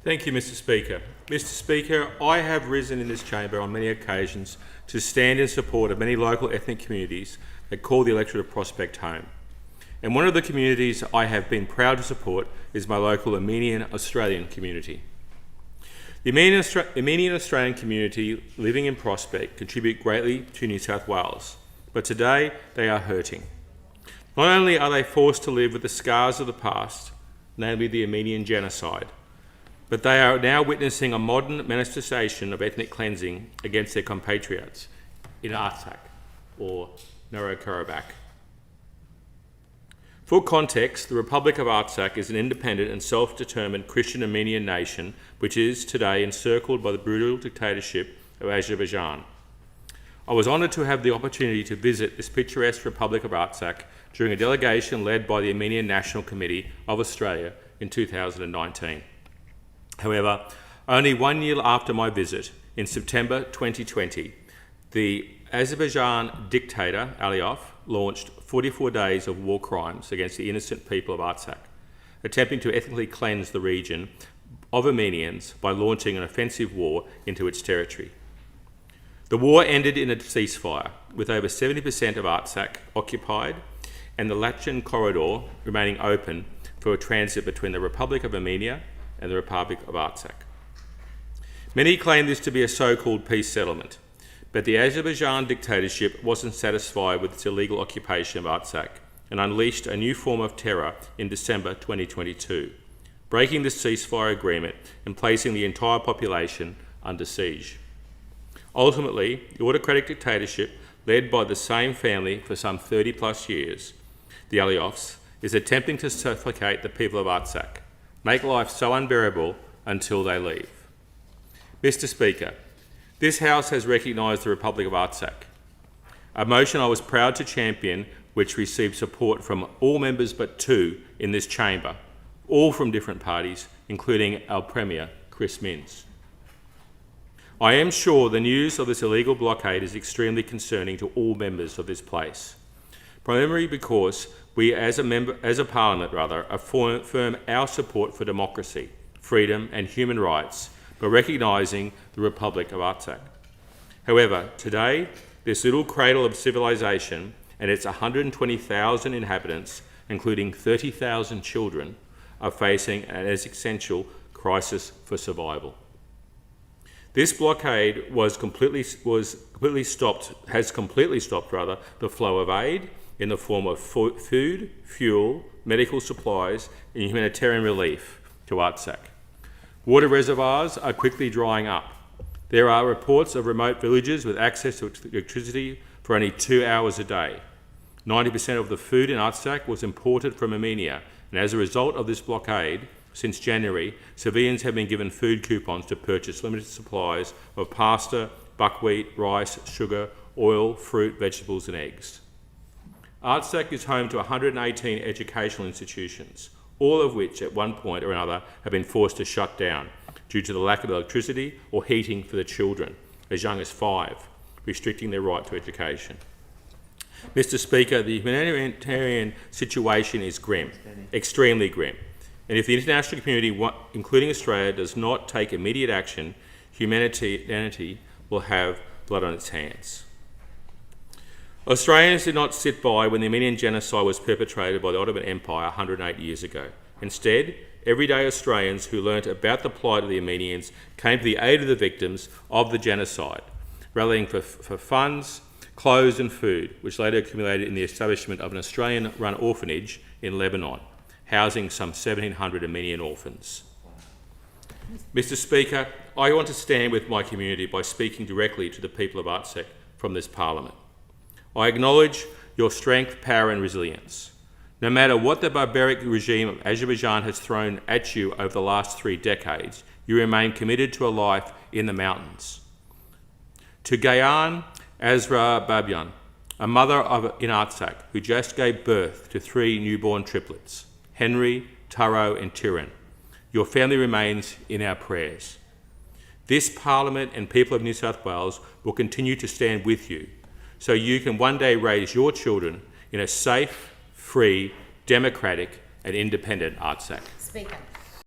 Thank you, Mr Speaker. Mr Speaker, I have risen in this chamber on many occasions to stand in support of many local ethnic communities that call the electorate of Prospect home. And one of the communities I have been proud to support is my local Armenian Australian community. The Armenian Australian community living in Prospect contribute greatly to New South Wales, but today they are hurting. Not only are they forced to live with the scars of the past, namely the Armenian genocide, but they are now witnessing a modern manifestation of ethnic cleansing against their compatriots in Artsakh, or Nagorno-Karabakh. For context, the Republic of Artsakh is an independent and self-determined Christian Armenian nation which is today encircled by the brutal dictatorship of Azerbaijan. I was honoured to have the opportunity to visit this picturesque Republic of Artsakh during a delegation led by the Armenian National Committee of Australia in 2019. However, only 1 year after my visit, in September 2020, the Azerbaijan dictator, Aliyev, launched 44 days of war crimes against the innocent people of Artsakh, attempting to ethnically cleanse the region of Armenians by launching an offensive war into its territory. The war ended in a ceasefire, with over 70% of Artsakh occupied and the Lachin corridor remaining open for a transit between the Republic of Armenia and the Republic of Artsakh. Many claim this to be a so-called peace settlement, but the Azerbaijan dictatorship wasn't satisfied with its illegal occupation of Artsakh and unleashed a new form of terror in December 2022, breaking the ceasefire agreement and placing the entire population under siege. Ultimately, the autocratic dictatorship, led by the same family for some 30 plus years, the Aliyevs, is attempting to suffocate the people of Artsakh, make life so unbearable until they leave. Mr Speaker, this House has recognised the Republic of Artsakh, a motion I was proud to champion, which received support from all members but two in this chamber, all from different parties, including our Premier, Chris Minns. I am sure the news of this illegal blockade is extremely concerning to all members of this place, primarily because we as a Parliament affirm our support for democracy, freedom and human rights by recognising the Republic of Artsakh. However, today, this little cradle of civilisation and its 120,000 inhabitants, including 30,000 children, are facing an existential crisis for survival. This blockade has completely stopped the flow of aid in the form of food, fuel, medical supplies and humanitarian relief to Artsakh. Water reservoirs are quickly drying up. There are reports of remote villages with access to electricity for only 2 hours a day. 90% of the food in Artsakh was imported from Armenia, and as a result of this blockade, since January, civilians have been given food coupons to purchase limited supplies of pasta, buckwheat, rice, sugar, oil, fruit, vegetables and eggs. Artsakh is home to 118 educational institutions, all of which at one point or another have been forced to shut down due to the lack of electricity or heating for the children, as young as 5, restricting their right to education. Mr Speaker, the humanitarian situation is grim, extremely grim, and if the international community, including Australia, does not take immediate action, humanity will have blood on its hands. Australians did not sit by when the Armenian genocide was perpetrated by the Ottoman Empire 108 years ago. Instead, everyday Australians who learnt about the plight of the Armenians came to the aid of the victims of the genocide, rallying for funds, clothes and food, which later accumulated in the establishment of an Australian-run orphanage in Lebanon, housing some 1,700 Armenian orphans. Mr Speaker, I want to stand with my community by speaking directly to the people of Artsakh from this Parliament. I acknowledge your strength, power and resilience. No matter what the barbaric regime of Azerbaijan has thrown at you over the last 3 decades, you remain committed to a life in the mountains. To Gayan Azra Babyan, a mother in Artsakh who just gave birth to 3 newborn triplets, Henry, Taro and Tiran, your family remains in our prayers. This Parliament and people of New South Wales will continue to stand with you so you can one day raise your children in a safe, free, democratic and independent Artsakh. Speaker.